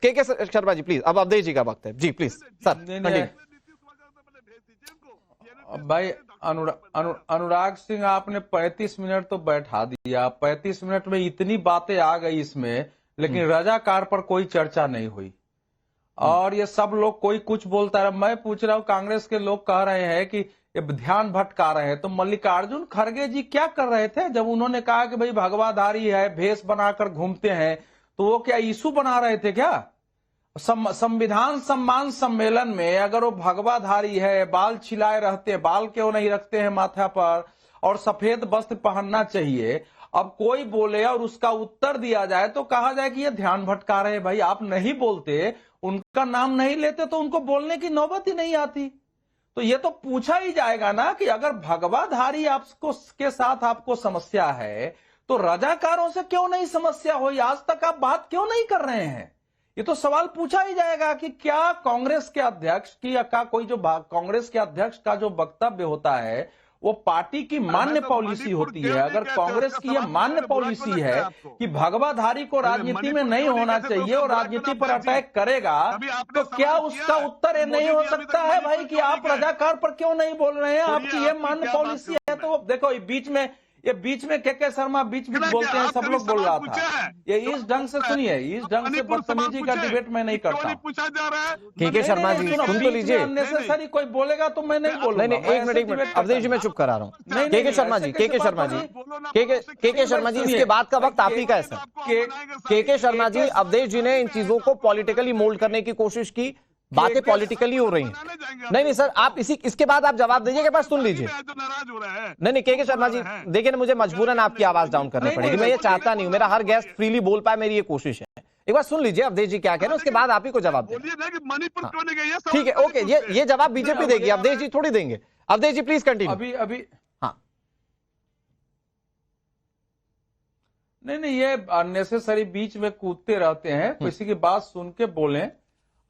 के शर्मा जी प्लीज, अब अवधेश जी का वक्त है जी, प्लीज सर। भाई अनुराग सिंह, आपने 35 मिनट तो बैठा दिया, 35 मिनट में इतनी बातें आ गई इसमें, लेकिन रजाकार पर कोई चर्चा नहीं हुई, और ये सब लोग कोई कुछ बोलता रहा। मैं पूछ रहा हूँ, कांग्रेस के लोग कह रहे हैं कि ये ध्यान भटका रहे हैं, तो मल्लिकार्जुन खड़गे जी क्या कर रहे थे जब उन्होंने कहा कि भाई भगवाधारी है, भेष बनाकर घूमते हैं, तो वो क्या इशू बना रहे थे क्या? संविधान सम्मान सम्मेलन में अगर वो भगवाधारी है, बाल छिलाए रहते हैं, बाल क्यों नहीं रखते हैं माथा पर, और सफेद वस्त्र पहनना चाहिए, अब कोई बोले और उसका उत्तर दिया जाए तो कहा जाए कि ये ध्यान भटका रहे हैं। भाई आप नहीं बोलते, उनका नाम नहीं लेते तो उनको बोलने की नौबत ही नहीं आती। तो ये तो पूछा ही जाएगा ना कि अगर भगवाधारी आपको के साथ आपको समस्या है तो रजाकारों से क्यों नहीं समस्या हुई? आज तक आप बात क्यों नहीं कर रहे हैं? ये तो सवाल पूछा ही जाएगा कि क्या कांग्रेस के अध्यक्ष की या का कोई जो कांग्रेस के अध्यक्ष का जो वक्तव्य होता है वो पार्टी की मान्य पॉलिसी होती है। अगर कांग्रेस की यह मान्य पॉलिसी है कि भगवाधारी को राजनीति में नहीं होना चाहिए और राजनीति पर अटैक करेगा, तो क्या उसका उत्तर ये नहीं हो सकता है भाई कि आप रजाकार पर क्यों नहीं बोल रहे हैं? आपकी ये मान्य पॉलिसी है। तो देखो बीच में के शर्मा बीच बोलते हैं, सब लोग बोल रहा था, ये इस ढंग से सुनिए, इस ढंग से बदतमीजी का डिबेट मैं नहीं करता। के शर्मा जी सुन तो लीजिए, अननेसेसरी कोई बोलेगा तो मैं नहीं बोलूंगा। नहीं, एक मिनट अवधेश जी, मैं चुप करा रहा हूँ। के शर्मा जी, के शर्मा जी, इसके बाद का वक्त आप ही का है सर। के शर्मा जी, अवधेश जी ने इन चीजों को पॉलिटिकली मोल्ड करने की कोशिश की, बातें पॉलिटिकली हो रही हैं। नहीं सर, आप इसके बाद आप जवाब दीजिए, बस सुन लीजिए। नहीं, के शर्मा जी देखिए ना, मुझे मजबूरन आपकी आवाज डाउन करनी पड़ेगी, मैं ये चाहता नहीं हूं, मेरा हर गेस्ट फ्रीली बोल पाए, मेरी ये कोशिश है। एक बार सुन लीजिए अवधेश जी क्या कह रहे हैं, उसके बाद आप ही को जवाब दें। ठीक है, ओके, ये जवाब बीजेपी देगी, अवधेश जी थोड़ी देंगे। अवधेश जी प्लीज कंटिन्यू। अभी हाँ, नहीं, ये अननेसेसरी बीच में कूदते रहते हैं, किसी की बात सुन के बोलें।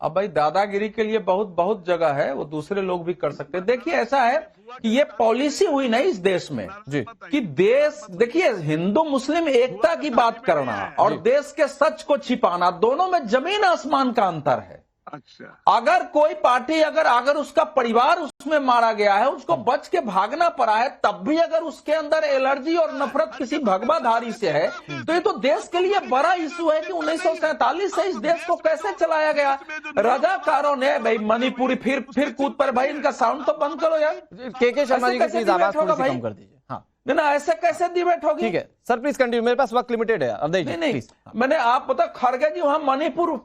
अब भाई दादागिरी के लिए बहुत जगह है, वो दूसरे लोग भी कर सकते हैं। देखिए ऐसा है कि ये पॉलिसी हुई ना इस देश में जी, कि देश, देखिए हिंदू मुस्लिम एकता की बात करना और देश के सच को छिपाना, दोनों में जमीन आसमान का अंतर है। अच्छा, अगर कोई पार्टी अगर उसका परिवार उसमें मारा गया है, उसको बच के भागना पड़ा है, तब भी अगर उसके अंदर एलर्जी और नफरत किसी भगवाधारी से है, तो ये तो देश के लिए बड़ा इशू है कि 1947 से इस देश को कैसे चलाया गया। रजाकारों ने भाई मणिपुरी फिर कूद पर, भाई इनका साउंड तो बंद करो यार। के शर्मा जी की प्लीज आवाज थोड़ी सी कम कर दीजिए। हाँ ना, ऐसे कैसे डिबेट होगी? ठीक है सर, प्लीज कंटिन्यू, मेरे पास वक्त लिमिटेड है। अवधेश जी नहीं, प्लीज। मैंने आप पता खड़गे जी वहां मणिपुर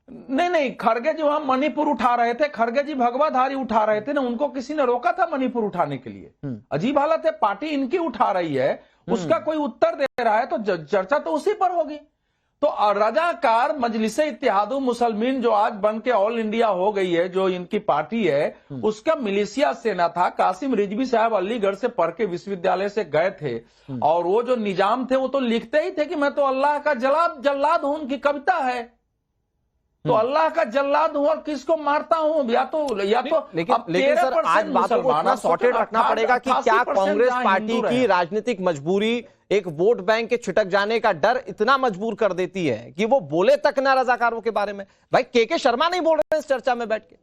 नहीं खड़गे जी वहां मणिपुर उठा रहे थे, खड़गे जी भगवाधारी उठा रहे थे ना, उनको किसी ने रोका था मणिपुर उठाने के लिए? अजीब हालत है, पार्टी इनकी उठा रही है, उसका कोई उत्तर दे रहा है तो चर्चा तो उसी पर होगी। तो रजाकार मजलिस इत्तेहादुल मुसलमीन जो आज बन के ऑल इंडिया हो गई है, जो इनकी पार्टी है, उसका मिलिशिया सेना था। कासिम रिजवी साहब अलीगढ़ से पढ़ के विश्वविद्यालय से गए थे, और वो जो निजाम थे वो तो लिखते ही थे कि मैं तो अल्लाह का जल्लाद हूं, उनकी कविता है। तो अल्लाह का जल्लाद हूं और किसको मारता हूं, या तो लेकिन सर आज बातों को इतना सॉर्टेड रखना पड़ेगा कि क्या कांग्रेस पार्टी की राजनीतिक मजबूरी एक वोट बैंक के छिटक जाने का डर इतना मजबूर कर देती है कि वो बोले तक ना रजाकारों के बारे में? भाई के शर्मा नहीं बोल रहे हैं इस चर्चा में बैठ के।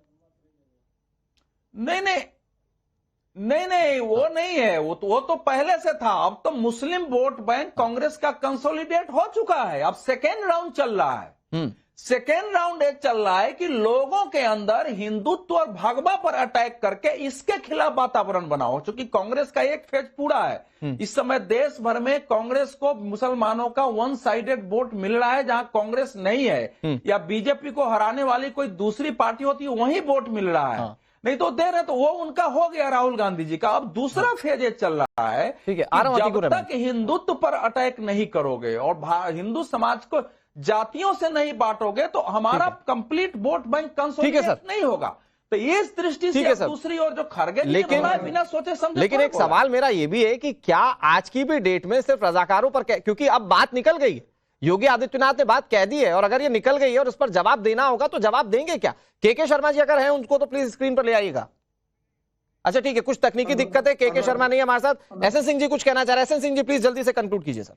नहीं वो नहीं है, वो तो पहले से था। अब तो मुस्लिम वोट बैंक कांग्रेस का कंसोलिडेट हो चुका है। अब सेकेंड राउंड चल रहा है। सेकेंड राउंड एक चल रहा है कि लोगों के अंदर हिंदुत्व और भगवा पर अटैक करके इसके खिलाफ वातावरण बनाओ। क्योंकि कांग्रेस का एक फेज पूरा है। इस समय देश भर में कांग्रेस को मुसलमानों का वन साइडेड वोट मिल रहा है। जहां कांग्रेस नहीं है या बीजेपी को हराने वाली कोई दूसरी पार्टी होती है, वहीं वोट मिल रहा है। नहीं तो दे रहे तो वो उनका हो गया राहुल गांधी जी का। अब दूसरा फेज ये चल रहा है, ठीक है, जब तक हिंदुत्व पर अटैक नहीं करोगे और हिंदू समाज को जातियों से नहीं बांटोगे तो हमारा कंप्लीट वोट बैंक कंसोलिडेट नहीं होगा। तो ये इस दृष्टि से दूसरी ओर जो खड़गे बिना सोचे समझे। लेकिन एक सवाल मेरा ये भी है कि क्या आज की भी डेट में सिर्फ रजाकारों पर, क्योंकि अब बात निकल गई है, योगी आदित्यनाथ ने बात कह दी है, और अगर ये निकल गई है और उस पर जवाब देना होगा तो जवाब देंगे क्या? के शर्मा जी अगर हैं उनको तो प्लीज स्क्रीन पर ले आइएगा। अच्छा ठीक है, कुछ तकनीकी दिक्कत है, के शर्मा नहीं है हमारे साथ। एसएन सिंह जी कुछ कहना चाह रहे हैं। एसएन सिंह जी प्लीज जल्दी से कंक्लूड कीजिए सर।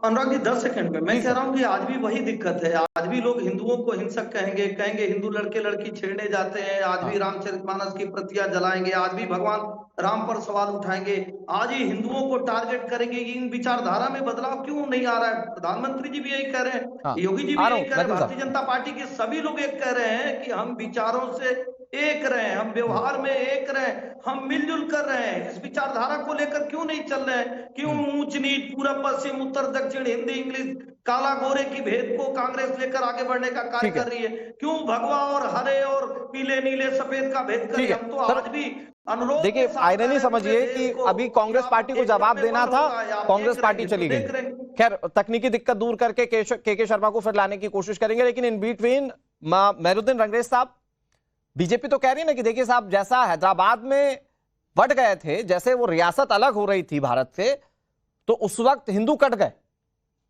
अनुराग जी 10 सेकंड में मैं कह रहा हूँ कि आज भी वही दिक्कत है। आज भी लोग हिंदुओं को हिंसक कहेंगे हिंदू लड़के लड़की छेड़ने जाते हैं, आज भी रामचरितमानस की प्रतियां जलाएंगे, आज भी भगवान राम पर सवाल उठाएंगे, आज ही हिंदुओं को टारगेट करेंगे। इन विचारधारा में बदलाव क्यों नहीं आ रहा है? प्रधानमंत्री जी भी यही कह रहे हैं, योगी जी भी यही कह रहे हैं, भारतीय जनता पार्टी के सभी लोग एक कह रहे हैं कि हम विचारों से एक रहे, हम व्यवहार में एक रहे, हम मिलजुल कर रहे हैं। इस विचारधारा को लेकर क्यों नहीं चल रहे हैं? क्यों ऊंच नीच, पूरब पश्चिम, उत्तर दक्षिण, हिंदी इंग्लिश, काला गोरे की भेद को कांग्रेस लेकर आगे बढ़ने का कार्य कर रही है? क्यों भगवा और हरे और पीले नीले सफेद का भेद कर? हम तो आज भी अनुरोध, देखिए आयरनी समझिए कि अभी कांग्रेस पार्टी को जवाब देना था, कांग्रेस पार्टी चली गई। खैर तकनीकी दिक्कत दूर करके के शर्मा को फिर लाने की कोशिश करेंगे। लेकिन इन बिटवीन मेहरुद्दीन रंगरेज साहब, बीजेपी तो कह रही है ना कि देखिए साहब, जैसा हैदराबाद में बट गए थे, जैसे वो रियासत अलग हो रही थी भारत से, तो उस वक्त हिंदू कट गए,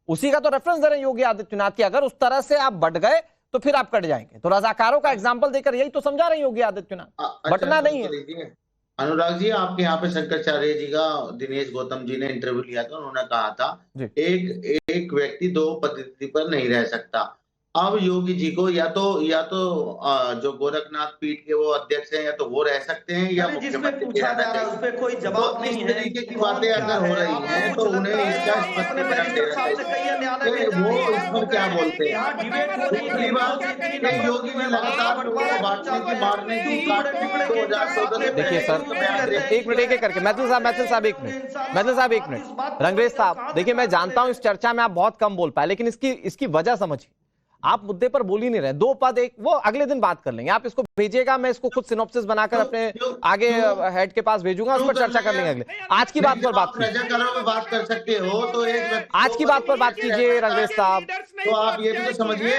उसी का तो रेफरेंस दे रहे हैं योगी आदित्यनाथ की। अगर उस तरह से आप बट गए तो फिर आप कट जाएंगे। तो रजाकारों का एग्जाम्पल देकर यही तो समझा रहे हैं योगी आदित्यनाथ, बटना नहीं है। अनुराग जी, आपके यहाँ पे शंकराचार्य जी का दिनेश गौतम जी ने इंटरव्यू लिया था, उन्होंने कहा था एक व्यक्ति दो पद्धति पर नहीं रह सकता। अब योगी जी को या तो जो गोरखनाथ पीठ के वो अध्यक्ष हैं, या तो वो रह सकते हैं या मुख्यमंत्री पूछा जा रहा है उस पे कोई जवाब नहीं है। तरीके की बातें अगर हो रही हैं तो उन्हें इसका स्पष्टीकरण देना चाहिए। वो इस पर क्या बोलते हैं? योगी जी लगातार बांटने की, मारने की, काटने की 2014 देखिए सर, एक मिनट एक करके, मैथिल साहब एक मिनट, रंगरेज साहब देखिए, मैं जानता हूं इस चर्चा में आप बहुत कम बोल पाए, लेकिन इसकी वजह समझिए। आप मुद्दे पर बोल ही नहीं रहे। दो पद एक वो अगले दिन बात कर लेंगे, आप इसको भेजिएगा, मैं इसको खुद सिनॉप्सिस बनाकर अपने आगे हेड के पास भेजूंगा, उस पर चर्चा कर लेंगे अगले। आज की बात पर बात बात कर सकते हो तो आज की बात पर बात कीजिए रंगरेज साहब। तो आप ये भी तो समझिए,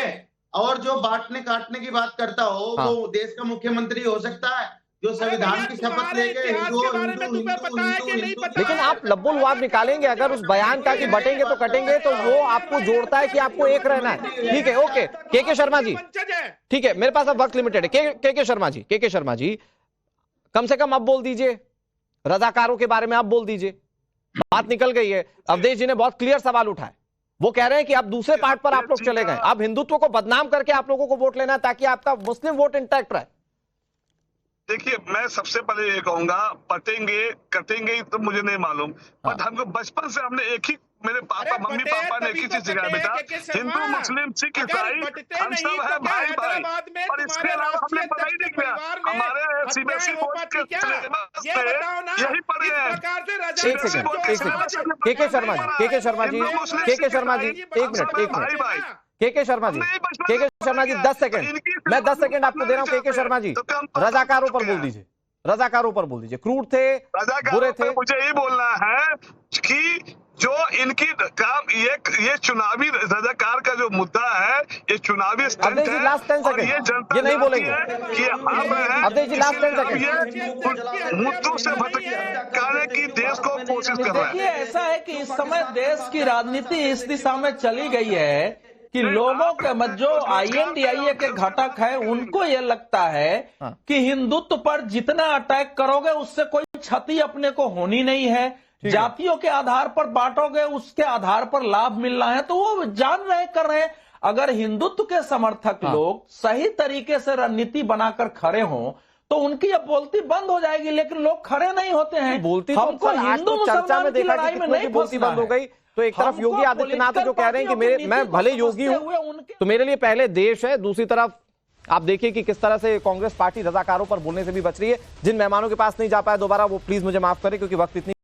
और जो बांटने काटने की बात करता हो वो देश का मुख्यमंत्री हो सकता है, जो संविधान की शपथ लेके लेकिन आप लब्बो लुआब निकालेंगे अगर उस बयान का कि बटेंगे तो कटेंगे, तो वो आपको जोड़ता है कि आपको एक रहना है। ठीक है, ओके के शर्मा जी, ठीक है, मेरे पास अब वक्त लिमिटेड है। के शर्मा जी कम से कम अब बोल दीजिए, रजाकारों के बारे में आप बोल दीजिए, बात निकल गई है। अवधेश जी ने बहुत क्लियर सवाल उठाए, वो कह रहे हैं कि अब दूसरे पार्ट पर आप लोग चले गए, अब हिंदुत्व को बदनाम करके आप लोगों को वोट लेना है ताकि आपका मुस्लिम वोट इंटैक्ट रहे। देखिए, मैं सबसे पहले ये कहूंगा, पटेंगे कटेंगे तो मुझे नहीं मालूम, बट हमको बचपन से हमने एक ही, मेरे पापा मम्मी पापा ने एक ही चीज सिखाया, बेटा हिंदू मुस्लिम सिख ईसाई हम सब है भाई भाई, और इसके अलावा हमने पढ़ा ही नहीं किया। हमारे सीबीएसई बोर्ड के सिलेबस में यही पढ़े हैं। एक सेकंड, के शर्मा जी, के शर्मा जी, के शर्मा जी, एक मिनट, के शर्मा जी, के शर्मा जी 10 सेकंड, मैं 10 सेकंड आपको दे रहा हूं। के शर्मा जी, रजाकारों पर बोल दीजिए, रजाकारों पर बोल दीजिए, क्रूर थे, बुरे थे। मुझे यही बोलना है कि जो इनकी काम, ये चुनावी रजाकार का जो मुद्दा है, ये चुनावी स्टंट है, लास्ट 10 और ये जनता ये नहीं बोलेंगे कि हम अवधेश जी, लास्ट 10 सेकंड, मुद्दों से भटकाने की देश को कोशिश कर रहा है। देखिए, ऐसा है कि इस समय देश की राजनीति इस दिशा में चली गई है कि लोगों के मध्य जो INDIA के घटक है, उनको ये लगता है कि हिंदुत्व पर जितना अटैक करोगे उससे कोई क्षति अपने को होनी नहीं है, जातियों के आधार पर बांटोगे उसके आधार पर लाभ मिलना है, तो वो जान रहे कर रहे हैं। अगर हिंदुत्व के समर्थक लोग सही तरीके से रणनीति बनाकर खड़े हों तो उनकी अब बोलती बंद हो जाएगी, लेकिन लोग खड़े नहीं होते हैं। बोलती हमको हिंदू मुसलमान की लड़ाई में नहीं बोलती बंद हो गई। तो एक तरफ योगी आदित्यनाथ जो कह रहे हैं कि मैं भले योगी हूं तो मेरे लिए पहले देश है, दूसरी तरफ आप देखिए कि किस तरह से कांग्रेस पार्टी रजाकारों पर बोलने से भी बच रही है। जिन मेहमानों के पास नहीं जा पाया दोबारा, वो प्लीज मुझे माफ करें क्योंकि वक्त इतनी